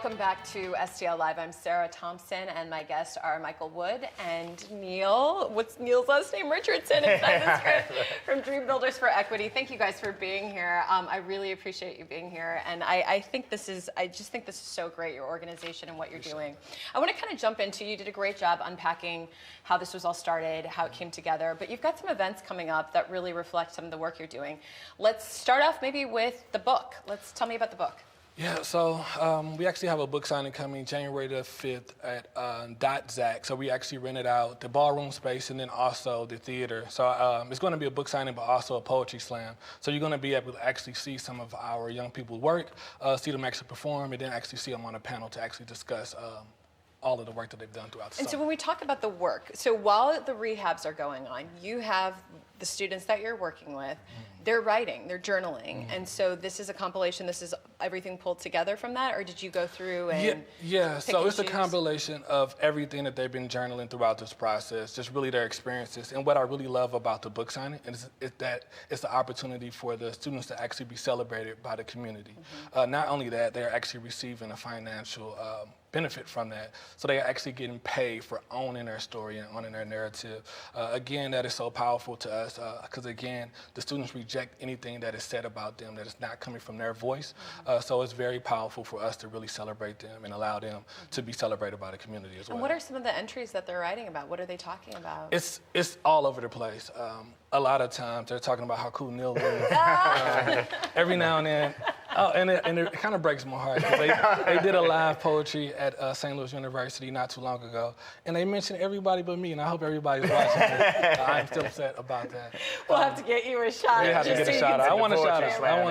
Welcome back to STL Live. I'm Sarah Thompson, and my guests are Michael Wood and Neal. What's Neal's last name? Richardson inside the script from Dream Builders for Equity. Thank you guys for being here. I really appreciate you being here, and I just think this is so great, your organization and what you're doing. I want to kind of jump into, you did a great job unpacking how this was all started, how it came together, but you've got some events coming up that really reflect some of the work you're doing. Let's start off maybe with the book. Tell me about the book. Yeah, so we actually have a book signing coming January the 5th at .Zac. So we actually rented out the ballroom space and then also the theater. So it's going to be a book signing, but also a poetry slam. So you're going to be able to actually see some of our young people's work, see them actually perform, and then actually see them on a panel to actually discuss all of the work that they've done throughout the summer. And so when we talk about the work, so while the rehabs are going on, you have the students that you're working with, they're writing, they're journaling, and so this is a compilation, this is everything pulled together from that, or did you go through and Yeah, so it's choose? a compilation of everything that they've been journaling throughout this process, just really their experiences. And what I really love about the book signing is that it's the opportunity for the students to actually be celebrated by the community. Not only that, they're actually receiving a financial benefit from that. So they are actually getting paid for owning their story and owning their narrative. Again, that is so powerful to us because, again, the students reject anything that is said about them that is not coming from their voice. So it's very powerful for us to really celebrate them and allow them to be celebrated by the community as well. And what are some of the entries that they're writing about? What are they talking about? It's all over the place. A lot of times they're talking about how cool Neal is. Every now and then. Oh, and it kind of breaks my heart. They did a live poetry at St. Louis University not too long ago, and they mentioned everybody but me, and I hope everybody's watching this. I'm still upset about that. We'll have to get you a shot. We have to get a shout out. I want a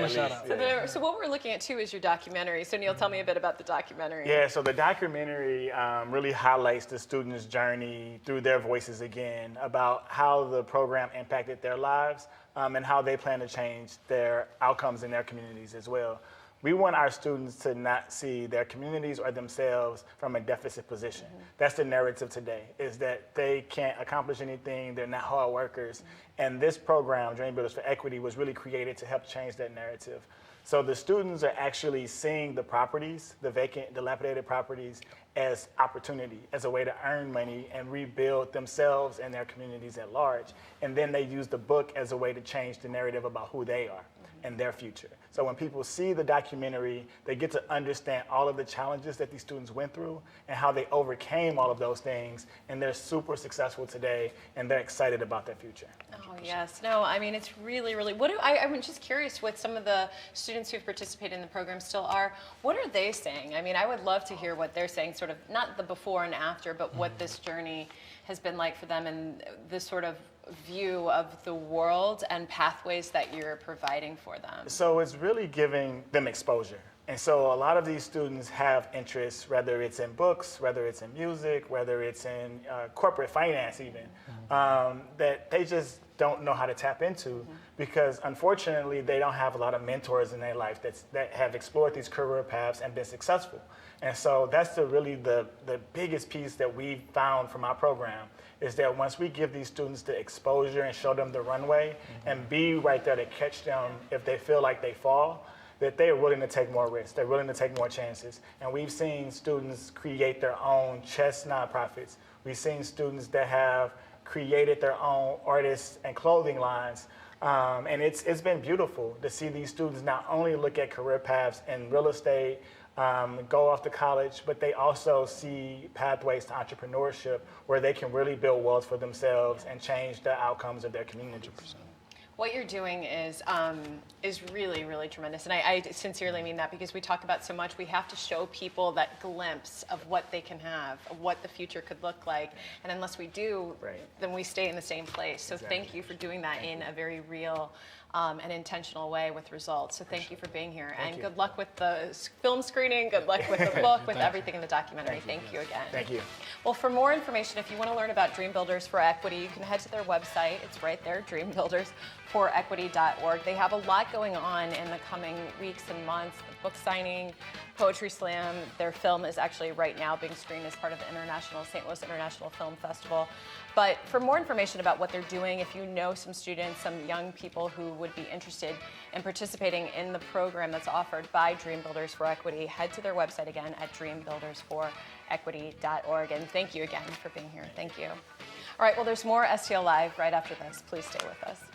shout out. So what we're looking at too is your documentary. So Neal, tell me a bit about the documentary. Yeah, so the documentary really highlights the students' journey through their voices again about how the program impacted their lives and how they plan to change their outcomes in their communities as well. We want our students to not see their communities or themselves from a deficit position. That's the narrative today, is that they can't accomplish anything, they're not hard workers. And this program, Dream Builders for Equity, was really created to help change that narrative. So the students are actually seeing the properties, the vacant, dilapidated properties, as opportunity, as a way to earn money and rebuild themselves and their communities at large. And then they use the book as a way to change the narrative about who they are and their future. So when people see the documentary, they get to understand all of the challenges that these students went through and how they overcame all of those things, and they're super successful today, and they're excited about their future. Oh, yes. No, I mean, it's really, really, I'm just curious what some of the students who've participated in the program still are. What are they saying? I mean, I would love to hear what they're saying, sort of, not the before and after, but what this journey has been like for them and this sort of view of the world and pathways that you're providing for them. So it's really giving them exposure. And so a lot of these students have interests, whether it's in books, whether it's in music, whether it's in corporate finance even, that they just don't know how to tap into because unfortunately they don't have a lot of mentors in their life that have explored these career paths and been successful. And so that's really the biggest piece that we found from our program is that once we give these students the exposure and show them the runway and be right there to catch them if they feel like they fall, that they are willing to take more risks, they're willing to take more chances. And we've seen students create their own chess nonprofits. We've seen students that have created their own artists and clothing lines. And it's been beautiful to see these students not only look at career paths in real estate, go off to college, but they also see pathways to entrepreneurship where they can really build wealth for themselves and change the outcomes of their communities. What you're doing is really, really tremendous. And I sincerely mean that because we talk about so much, we have to show people that glimpse of what they can have, of what the future could look like. And unless we do, then we stay in the same place. So thank you for doing that in a very real and intentional way with results. So thank you for being here. And good luck with the film screening, good luck with the book, with everything in the documentary. Thank you again. Thank you. Well, for more information, if you want to learn about Dream Builders for Equity, you can head to their website. It's right there, dreambuildersforequity.org. They have a lot going on in the coming weeks and months. The book signing, poetry slam. Their film is actually right now being screened as part of the St. Louis International Film Festival. But for more information about what they're doing, if you know some students, some young people who would be interested in participating in the program that's offered by Dream Builders for Equity, head to their website again at dreambuildersforequity.org. And thank you again for being here. Thank you. All right, well, there's more STL Live right after this. Please stay with us.